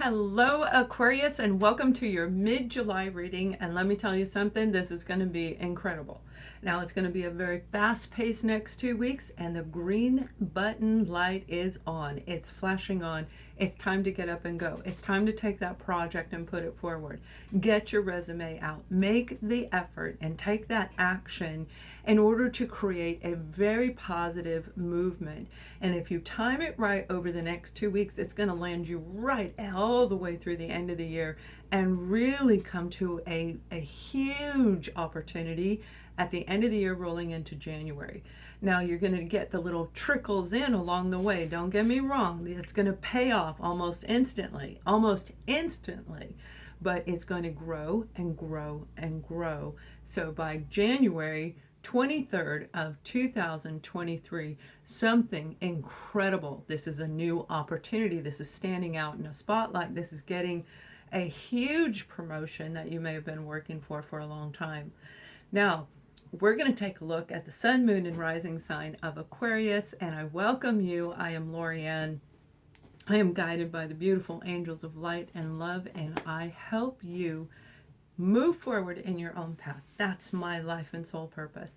Hello, Aquarius, and welcome to your mid-July reading. And let me tell you something, this is going to be incredible. Now, it's going to be a very fast-paced next 2 weeks, and the green button light is on. It's flashing on. It's time to get up and go. It's time to take that project and put it forward. Get your resume out. Make the effort and take that action in order to create a very positive movement. And if you time it right over the next 2 weeks, it's going to land you right all the way through the end of the year and really come to a huge opportunity at the end of the year rolling into January. Now you're going to get the little trickles in along the way. Don't get me wrong. It's going to pay off almost instantly, but it's going to grow and grow and grow. So by January 23rd of 2023, something incredible. This is a new opportunity. This is standing out in a spotlight. This is getting a huge promotion that you may have been working for a long time. Now, we're going to take a look at the sun, moon, and rising sign of Aquarius, and I welcome you. I am Lorianne. I am guided by the beautiful angels of light and love, and I help you move forward in your own path. That's my life and soul purpose.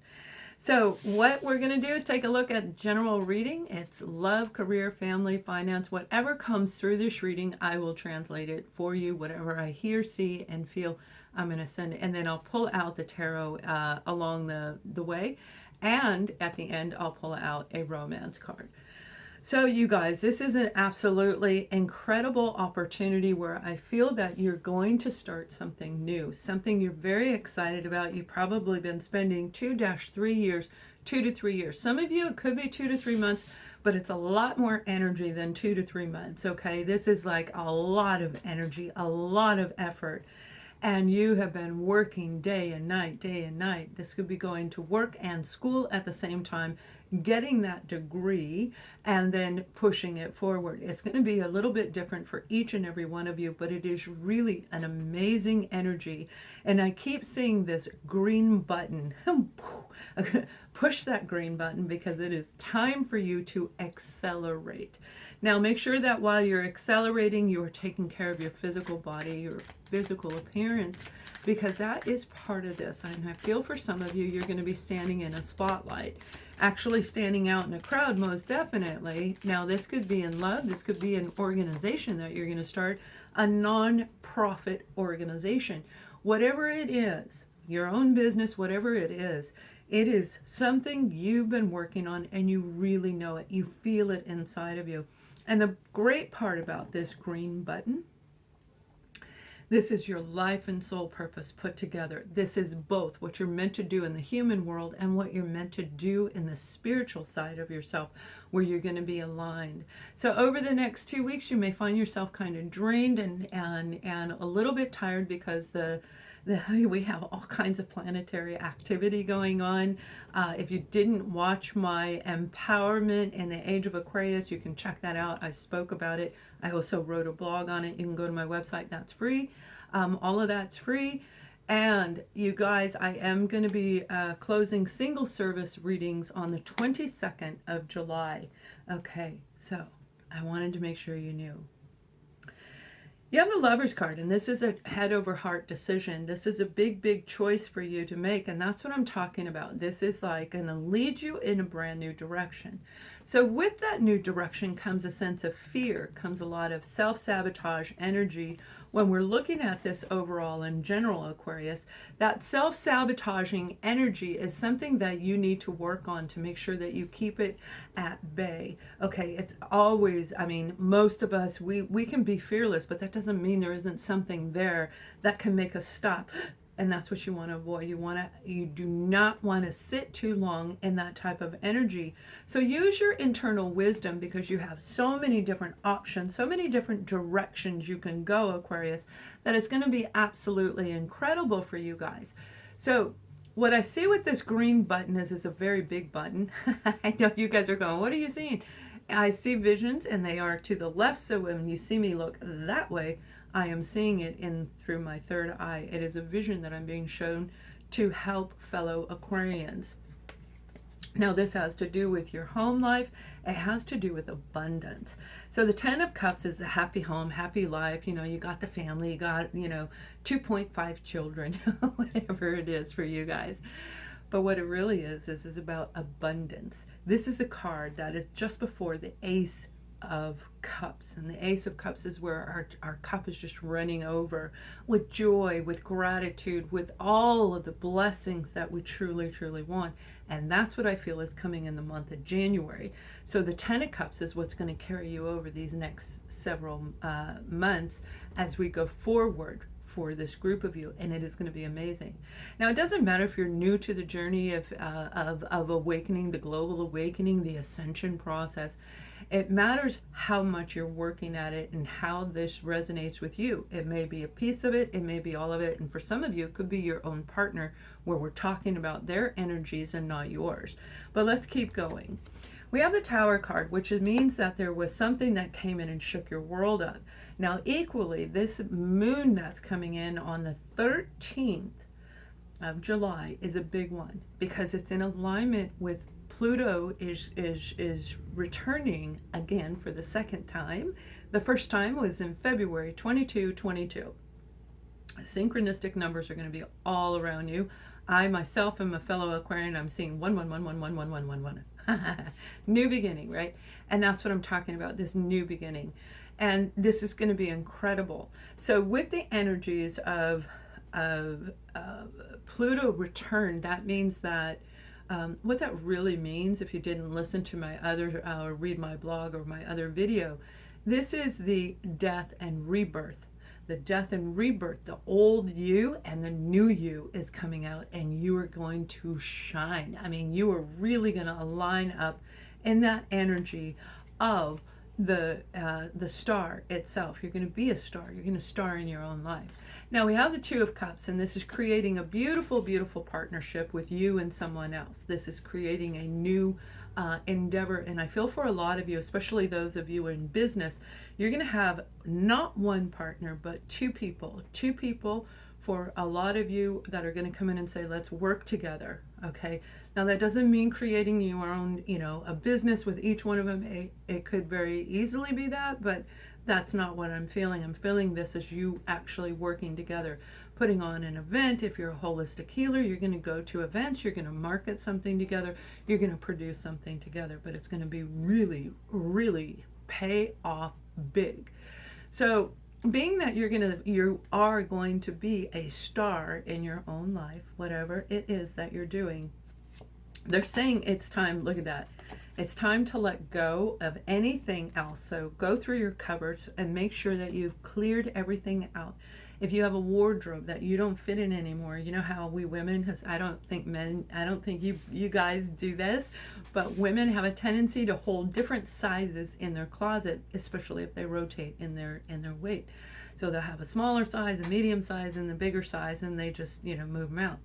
So what we're going to do is take a look at general reading. It's love, career, family, finance, whatever comes through this reading, I will translate it for you. Whatever I hear, see, and feel, I'm going to send it. And then I'll pull out the tarot along the way. And at the end, I'll pull out a romance card. So you guys, this is an absolutely incredible opportunity where I feel that you're going to start something new, something you're very excited about. You've probably been spending 2 to 3 years. Some of you, it could be 2 to 3 months, but it's a lot more energy than 2 to 3 months, okay? This is like a lot of energy, a lot of effort. And you have been working day and night, day and night. This could be going to work and school at the same time, getting that degree and then pushing it forward. It's going to be a little bit different for each and every one of you, but it is really an amazing energy. And I keep seeing this green button. Push that green button because it is time for you to accelerate. Now make sure that while you're accelerating, you are taking care of your physical body, your physical appearance, because that is part of this. And I feel for some of you, you're going to be standing in a spotlight, actually standing out in a crowd, most definitely. Now this could be in love, this could be an organization that you're going to start, a non-profit organization, whatever it is, your own business, whatever it is something you've been working on and you really know it. You feel it inside of you. And the great part about this green button, this is your life and soul purpose put together. This is both what you're meant to do in the human world and what you're meant to do in the spiritual side of yourself, where you're going to be aligned. So over the next 2 weeks, you may find yourself kind of drained and a little bit tired because we have all kinds of planetary activity going on. If you didn't watch my empowerment in the age of Aquarius, you can check that out. I spoke about it. I also wrote a blog on it. You can go to my website. That's free. All of that's free. And you guys, I am going to be closing single service readings on the 22nd of July. Okay, so I wanted to make sure you knew. You have the Lover's card, and this is a head over heart decision. This is a big, big choice for you to make, and that's what I'm talking about. This is like going to lead you in a brand new direction. So with that new direction comes a sense of fear, comes a lot of self-sabotage energy. When we're looking at this overall in general, Aquarius, that self-sabotaging energy is something that you need to work on to make sure that you keep it at bay. Okay, it's always, I mean, most of us, we can be fearless, but that doesn't mean there isn't something there that can make us stop. And that's what you want to avoid. You do not want to sit too long in that type of energy. So use your internal wisdom, because you have so many different options, so many different directions you can go, Aquarius, that it's going to be absolutely incredible for you guys. So what I see with this green button is a very big button. I know you guys are going, what are you seeing? I see visions, and they are to the left. So when you see me look that way, I am seeing it through my third eye. It is a vision that I'm being shown to help fellow Aquarians. Now, this has to do with your home life. It has to do with abundance. So the 10 of Cups is the happy home, happy life. You know, you got the family, you got, 2.5 children, whatever it is for you guys. But what it really is about abundance. This is the card that is just before the Ace of Cups. And the Ace of Cups is where our cup is just running over with joy, with gratitude, with all of the blessings that we truly, truly want. And that's what I feel is coming in the month of January. So the 10 of Cups is what's going to carry you over these next several months as we go forward for this group of you, and it is going to be amazing. Now, it doesn't matter if you're new to the journey of awakening, the global awakening, the ascension process. It matters how much you're working at it and how this resonates with you. It may be a piece of it, it may be all of it, and for some of you, it could be your own partner where we're talking about their energies and not yours. But let's keep going. We have the Tower card, which means that there was something that came in and shook your world up. Now, equally, this moon that's coming in on the 13th of July is a big one because it's in alignment with Pluto is returning again for the second time. The first time was in February 22. Synchronistic numbers are going to be all around you. I myself am a fellow Aquarian. I'm seeing 111111111. New beginning, right? And that's what I'm talking about, this new beginning. And this is going to be incredible. So with the energies of Pluto return, that means that what that really means, if you didn't listen to my other, read my blog or my other video, this is the death and rebirth. The death and rebirth, the old you and the new you is coming out, and you are going to shine. I mean, you are really going to align up in that energy of the star itself. You're going to be a star. You're going to star in your own life. Now we have the Two of Cups, and this is creating a beautiful, beautiful partnership with you and someone else. This is creating a new endeavor, and I feel for a lot of you, especially those of you in business, you're going to have not one partner, but two people for a lot of you that are going to come in and say, let's work together. Okay. Now that doesn't mean creating your own, a business with each one of them. It could very easily be that, but that's not what I'm feeling. I'm feeling this as you actually working together, putting on an event. If you're a holistic healer, you're going to go to events, you're going to market something together, you're going to produce something together, but it's going to be really, really pay off big. So being that you are going to be a star in your own life, whatever it is that you're doing, they're saying it's time, look at that, it's time to let go of anything else. So go through your cupboards and make sure that you've cleared everything out. If you have a wardrobe that you don't fit in anymore, you know how we women, because I don't think you guys do this, but women have a tendency to hold different sizes in their closet, especially if they rotate in their weight. So they'll have a smaller size, a medium size, and the bigger size, and they just, move them out.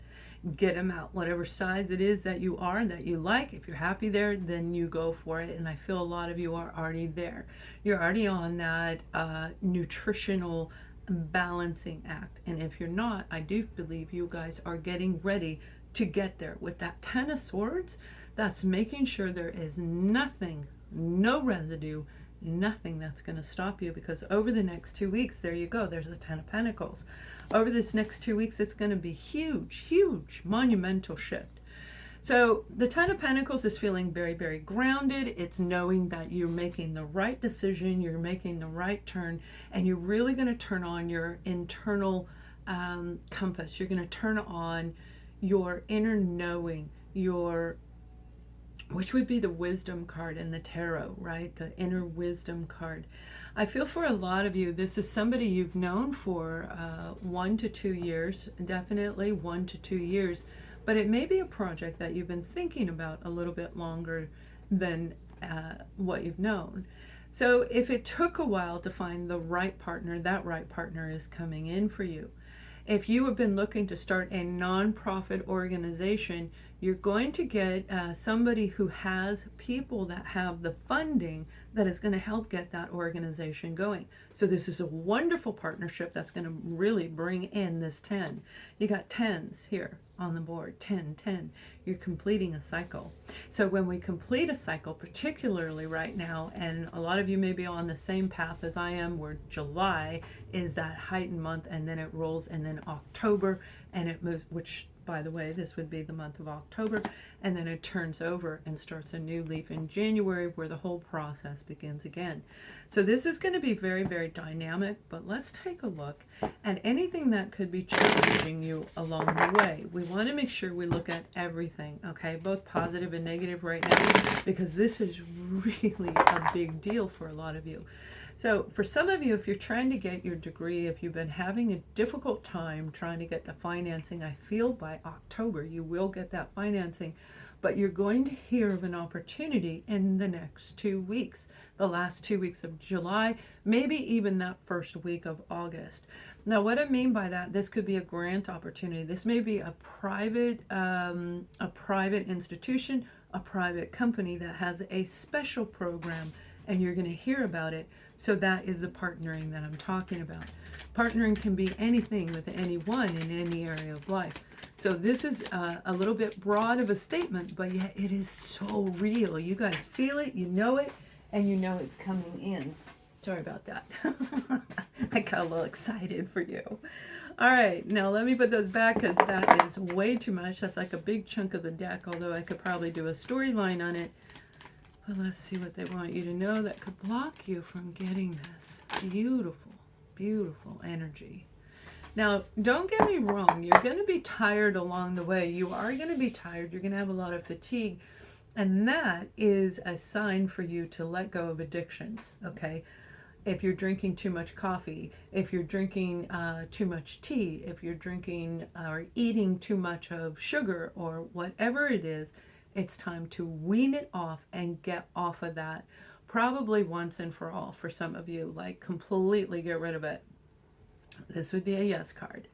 Get them out, whatever size it is that you are, that you like. If you're happy there, then you go for it. And I feel a lot of you are already there. You're already on that nutritional balancing act. And if you're not, I do believe you guys are getting ready to get there. With that 10 of Swords, that's making sure there is nothing, no residue, nothing that's going to stop you, because over the next 2 weeks, there you go, there's the 10 of Pentacles. Over this next 2 weeks, it's going to be huge, monumental shift. So the 10 of Pentacles is feeling very, very grounded. It's knowing that you're making the right decision, you're making the right turn, and you're really going to turn on your internal compass. You're going to turn on your inner knowing, which would be the wisdom card in the tarot, right? The inner wisdom card. I feel for a lot of you, this is somebody you've known for 1 to 2 years, definitely 1 to 2 years, but it may be a project that you've been thinking about a little bit longer than what you've known. So if it took a while to find the right partner, that right partner is coming in for you. If you have been looking to start a nonprofit organization, You're going to get somebody who has people that have the funding that is going to help get that organization going. So this is a wonderful partnership that's going to really bring in this 10. You got 10s here on the board, 10, 10. You're completing a cycle. So when we complete a cycle, particularly right now, and a lot of you may be on the same path as I am, where July is that heightened month, and then it rolls, and then October, and it moves, which, by the way, this would be the month of October, and then it turns over and starts a new leaf in January, where the whole process begins again. So this is going to be very, very dynamic, but let's take a look at anything that could be challenging you along the way. We want to make sure we look at everything, okay, both positive and negative right now, because this is really a big deal for a lot of you. So for some of you, if you're trying to get your degree, if you've been having a difficult time trying to get the financing, I feel by October you will get that financing, but you're going to hear of an opportunity in the next 2 weeks, the last 2 weeks of July, maybe even that first week of August. Now, what I mean by that, this could be a grant opportunity. This may be a private institution, a private company that has a special program, and you're going to hear about it. So that is the partnering that I'm talking about. Partnering can be anything with anyone in any area of life. So this is a little bit broad of a statement, but yet it is so real. You guys feel it, you know it, and you know it's coming in. Sorry about that. I got a little excited for you. All right, now let me put those back, because that is way too much. That's like a big chunk of the deck, although I could probably do a storyline on it. But let's see what they want you to know that could block you from getting this beautiful, beautiful energy. Now, don't get me wrong. You're going to be tired along the way. You are going to be tired. You're going to have a lot of fatigue. And that is a sign for you to let go of addictions, okay? If you're drinking too much coffee, if you're drinking too much tea, if you're drinking or eating too much of sugar or whatever it is, it's time to wean it off and get off of that, probably once and for all. For some of you, like completely get rid of it. This would be a yes card.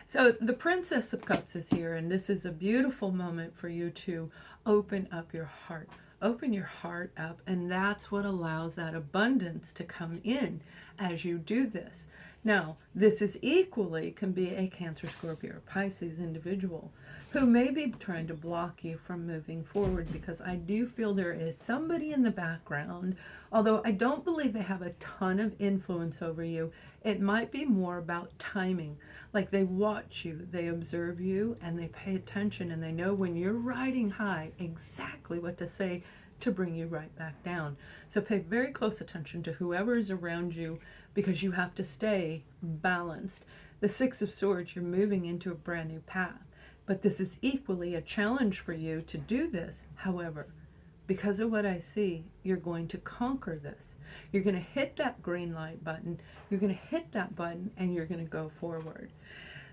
So the Princess of Cups is here, and this is a beautiful moment for you to open up your heart. Open your heart up, and that's what allows that abundance to come in as you do this. Now, this is equally can be a Cancer, Scorpio, or Pisces individual who may be trying to block you from moving forward, because I do feel there is somebody in the background, although I don't believe they have a ton of influence over you. It might be more about timing. Like they watch you, they observe you, and they pay attention, and they know when you're riding high exactly what to say to bring you right back down. So pay very close attention to whoever is around you, because you have to stay balanced. The Six of Swords, you're moving into a brand new path. But this is equally a challenge for you to do this. However, because of what I see, you're going to conquer this. You're going to hit that green light button. You're going to hit that button, and you're going to go forward.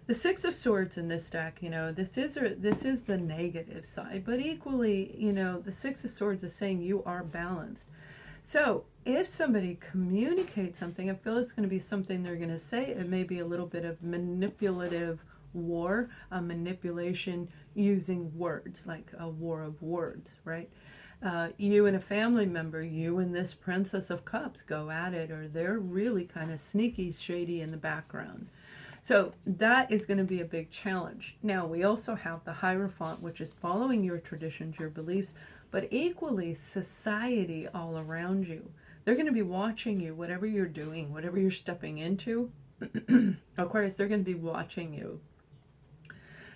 The Six of Swords in this deck, you know, this is the negative side, but equally, you know, the Six of Swords is saying you are balanced. So if somebody communicates something, I feel it's going to be something they're going to say. It may be a little bit of manipulative war, a manipulation using words, like a war of words, right? You and a family member, you and this Princess of Cups go at it, or they're really kind of sneaky, shady in the background. So that is going to be a big challenge. Now, we also have the Hierophant, which is following your traditions, your beliefs, but equally society all around you. They're going to be watching you, whatever you're doing, whatever you're stepping into. Aquarius, they're going to be watching you.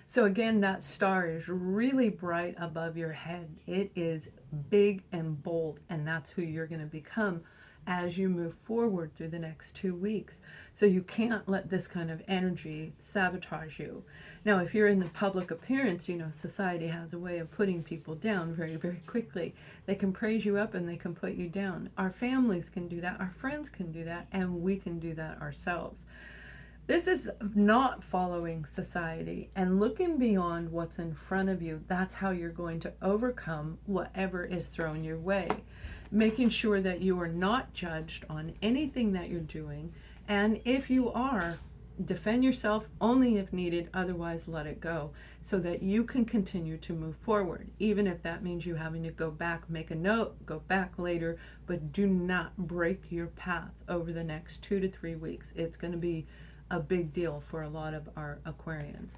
So again, that star is really bright above your head. It is big and bold, and that's who you're going to become as you move forward through the next 2 weeks. So you can't let this kind of energy sabotage you. Now, if you're in the public appearance, you know, society has a way of putting people down very, very quickly. They can praise you up and they can put you down. Our families can do that. Our friends can do that, and we can do that ourselves. This is not following society and looking beyond what's in front of you. That's how you're going to overcome whatever is thrown your way. Making sure that you are not judged on anything that you're doing. And if you are, defend yourself only if needed, otherwise let it go, so that you can continue to move forward, even if that means you having to go back, make a note, go back later, but do not break your path over the next 2 to 3 weeks. It's going to be a big deal for a lot of our Aquarians.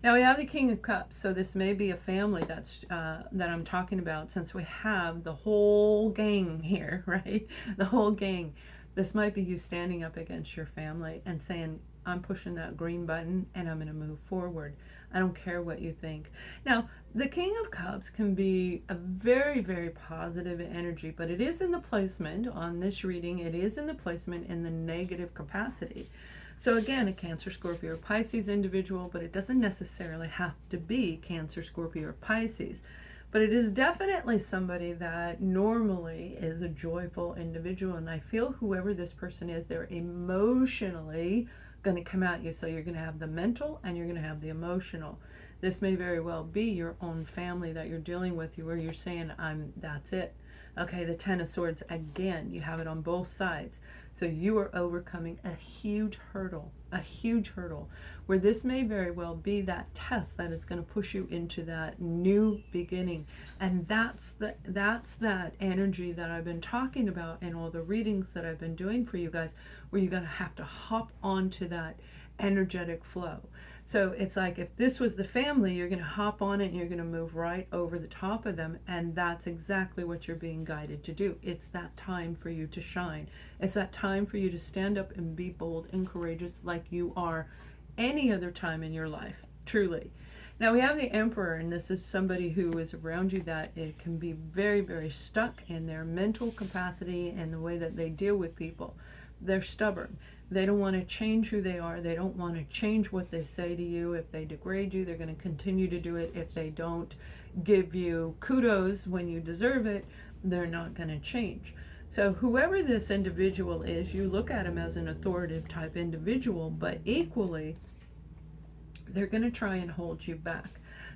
Now we have the King of Cups, so this may be a family that I'm talking about, since we have the whole gang here, right? The whole gang. This might be you standing up against your family and saying, I'm pushing that green button and I'm going to move forward. I don't care what you think. Now, the King of Cups can be a very, very positive energy, but it is in the placement on this reading. It is in the placement in the negative capacity. So again, a Cancer, Scorpio, or Pisces individual, but it doesn't necessarily have to be Cancer, Scorpio, or Pisces. But it is definitely somebody that normally is a joyful individual. And I feel whoever this person is, they're emotionally going to come at you. So you're going to have the mental and you're going to have the emotional. This may very well be your own family that you're dealing with, where you're saying, that's it. Okay, the Ten of Swords, again, you have it on both sides. So you are overcoming a huge hurdle, where this may very well be that test that is going to push you into that new beginning. And that's that energy that I've been talking about in all the readings that I've been doing for you guys, where you're going to have to hop onto that energetic flow. So it's like, if this was the family, you're going to hop on it and you're going to move right over the top of them, and that's exactly what you're being guided to do. It's that time for you to shine. It's that time for you to stand up and be bold and courageous like you are any other time in your life, truly. Now we have the Emperor, and this is somebody who is around you that it can be very, very stuck in their mental capacity and the way that they deal with people. They're stubborn. They don't want to change who they are. They don't want to change what they say to you. If they degrade you, they're going to continue to do it. If they don't give you kudos when you deserve it, they're not going to change. So whoever this individual is, you look at him as an authoritative type individual, but equally, they're going to try and hold you back.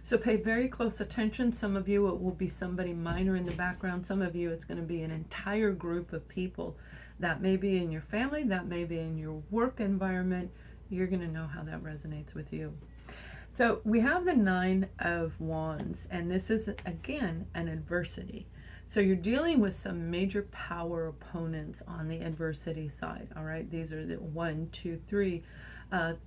So pay very close attention. Some of you, it will be somebody minor in the background. Some of you, it's going to be an entire group of people. That may be in your family, that may be in your work environment. You're going to know how that resonates with you. So we have the Nine of Wands, and this is, again, an adversity. So you're dealing with some major power opponents on the adversity side, all right? These are the 1, 2, 3,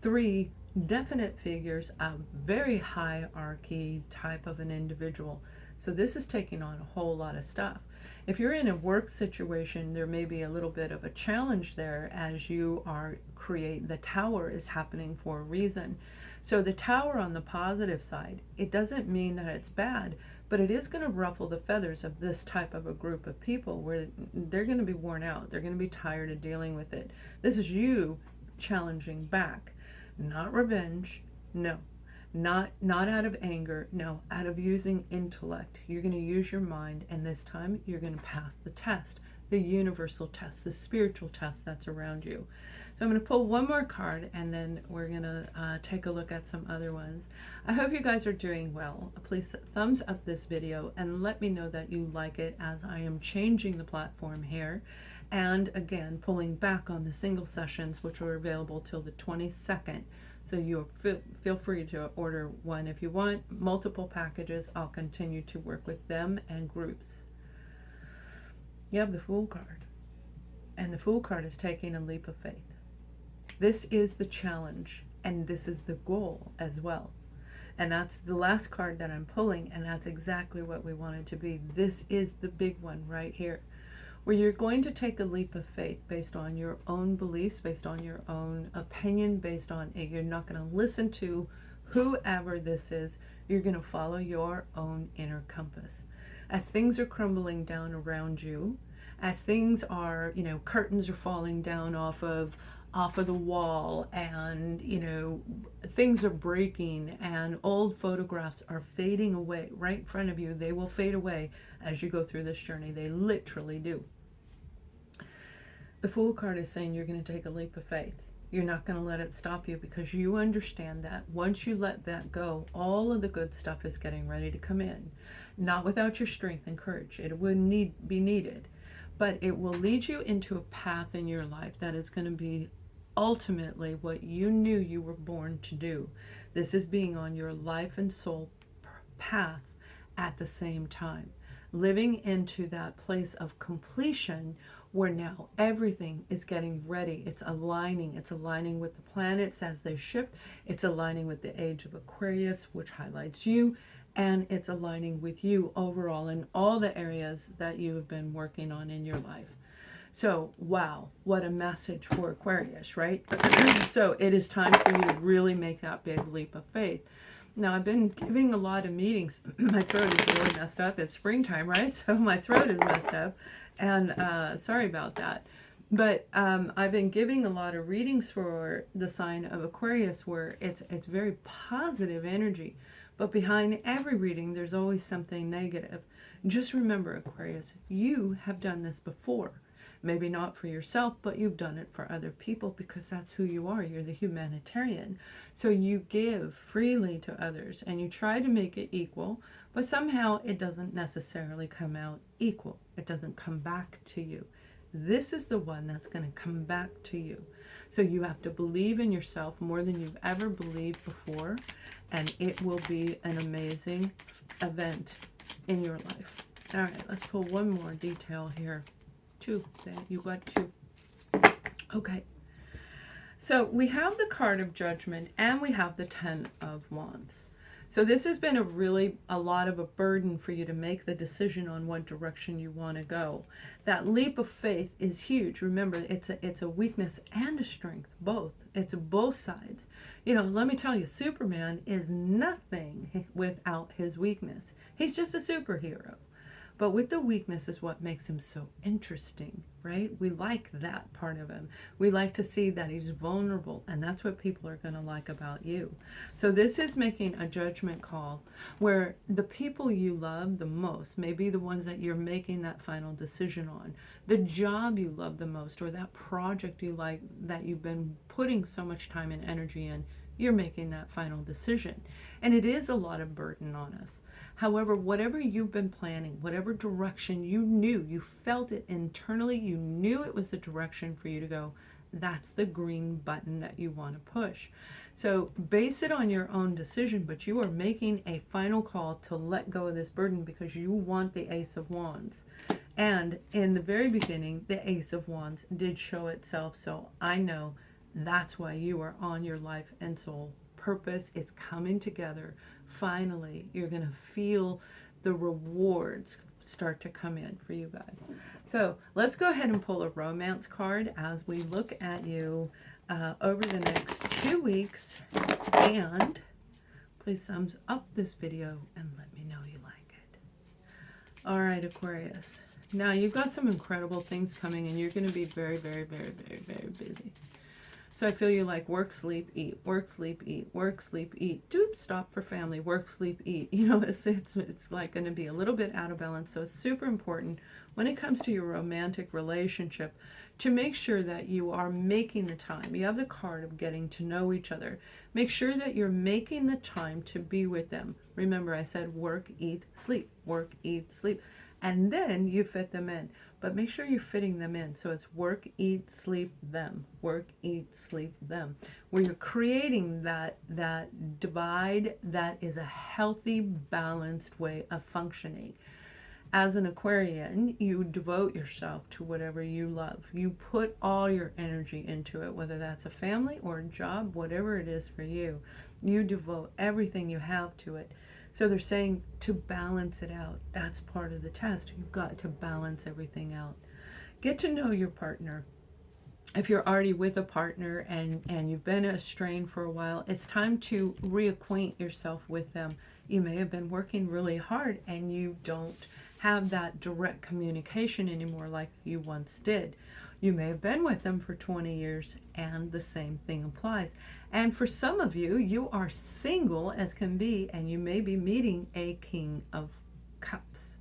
three definite figures, a very hierarchy type of an individual. So this is taking on a whole lot of stuff. If you're in a work situation, there may be a little bit of a challenge there as you are the tower is happening for a reason. So the tower on the positive side, it doesn't mean that it's bad, but it is going to ruffle the feathers of this type of a group of people, where they're going to be worn out. They're going to be tired of dealing with it. This is you challenging back, not revenge, no. Not out of anger, no, out of using intellect. You're going to use your mind, and this time you're going to pass the test, the universal test, the spiritual test that's around you. So I'm going to pull one more card, and then we're going to take a look at some other ones. I hope you guys are doing well. Please thumbs up this video and let me know that you like it, as I am changing the platform here. And again, pulling back on the single sessions, which are available till the 22nd. So you feel free to order one if you want. Multiple packages, I'll continue to work with them and groups. You have the Fool card. And the Fool card is taking a leap of faith. This is the challenge, and this is the goal as well. And that's the last card that I'm pulling, and that's exactly what we want it to be. This is the big one right here, where you're going to take a leap of faith based on your own beliefs, based on your own opinion, based on it. You're not going to listen to whoever this is. You're going to follow your own inner compass. As things are crumbling down around you, as things are, curtains are falling down off of the wall, and things are breaking, and old photographs are fading away right in front of you. They will fade away as you go through this journey. They literally do. The Fool card is saying you're going to take a leap of faith. You're not going to let it stop you, because you understand that once you let that go, all of the good stuff is getting ready to come in. Not without your strength and courage. It would be needed. But it will lead you into a path in your life that is going to be ultimately what you knew you were born to do. This is being on your life and soul path at the same time, living into that place of completion where now everything is getting ready. It's aligning with the planets as they shift. It's aligning with the age of Aquarius, which highlights you, and it's aligning with you overall in all the areas that you have been working on in your life. So, wow, what a message for Aquarius, right? So it is time for you to really make that big leap of faith. Now, I've been giving a lot of meetings. My throat is really messed up. It's springtime, right? So my throat is messed up. And sorry about that. But I've been giving a lot of readings for the sign of Aquarius where it's very positive energy. But behind every reading, there's always something negative. Just remember, Aquarius, you have done this before. Maybe not for yourself, but you've done it for other people because that's who you are. You're the humanitarian. So you give freely to others and you try to make it equal, but somehow it doesn't necessarily come out equal. It doesn't come back to you. This is the one that's going to come back to you. So you have to believe in yourself more than you've ever believed before, and it will be an amazing event in your life. All right, let's pull one more detail here. Two. You got two. Okay. So we have the card of Judgment and we have the Ten of Wands. So this has been a lot of a burden for you to make the decision on what direction you want to go. That leap of faith is huge. Remember, it's a weakness and a strength, both. It's both sides. You know, let me tell you, Superman is nothing without his weakness. He's just a superhero. But with the weakness is what makes him so interesting, right? We like that part of him. We like to see that he's vulnerable, and that's what people are going to like about you. So this is making a judgment call where the people you love the most may be the ones that you're making that final decision on. The job you love the most, or that project you like that you've been putting so much time and energy in, you're making that final decision. And it is a lot of burden on us. However, whatever you've been planning, whatever direction you knew, you felt it internally, you knew it was the direction for you to go, that's the green button that you want to push. So base it on your own decision, but you are making a final call to let go of this burden because you want the Ace of Wands. And in the very beginning, the Ace of Wands did show itself. So I know that's why you are on your life and soul purpose. It's coming together. Finally, you're going to feel the rewards start to come in for you guys. So let's go ahead and pull a romance card as we look at you over the next 2 weeks. And please thumbs up this video and let me know you like it. All right, Aquarius. Now you've got some incredible things coming and you're going to be very, very, very, very, very busy. So I feel you like work, sleep, eat, work, sleep, eat, work, sleep, eat. Doop, stop for family, work, sleep, eat. You know, it's like going to be a little bit out of balance. So it's super important when it comes to your romantic relationship to make sure that you are making the time. You have the card of getting to know each other. Make sure that you're making the time to be with them. Remember, I said work, eat, sleep, work, eat, sleep. And then you fit them in. But make sure you're fitting them in. So it's work, eat, sleep, them. Work, eat, sleep, them. Where you're creating that divide that is a healthy, balanced way of functioning. As an Aquarian, you devote yourself to whatever you love. You put all your energy into it, whether that's a family or a job, whatever it is for you. You devote everything you have to it. So they're saying to balance it out. That's part of the test. You've got to balance everything out. Get to know your partner. If you're already with a partner and you've been estranged for a while, it's time to reacquaint yourself with them. You may have been working really hard and you don't have that direct communication anymore like you once did. You may have been with them for 20 years and the same thing applies. And for some of you, you are single as can be and you may be meeting a King of Cups.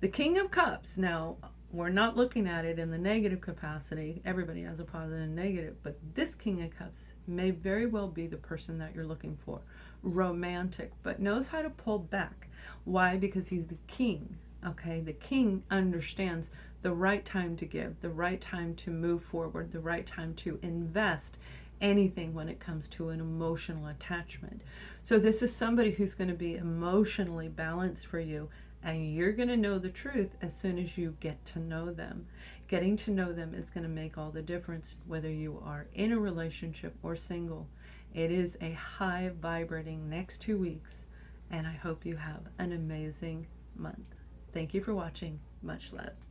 The King of Cups, now we're not looking at it in the negative capacity. Everybody has a positive and negative, but this King of Cups may very well be the person that you're looking for. Romantic, but knows how to pull back. Why? Because he's the king. Okay, the king understands the right time to give, the right time to move forward, the right time to invest anything when it comes to an emotional attachment. So this is somebody who's going to be emotionally balanced for you, and you're going to know the truth as soon as you get to know them. Getting to know them is going to make all the difference whether you are in a relationship or single. It is a high vibrating next 2 weeks, and I hope you have an amazing month. Thank you for watching. Much love.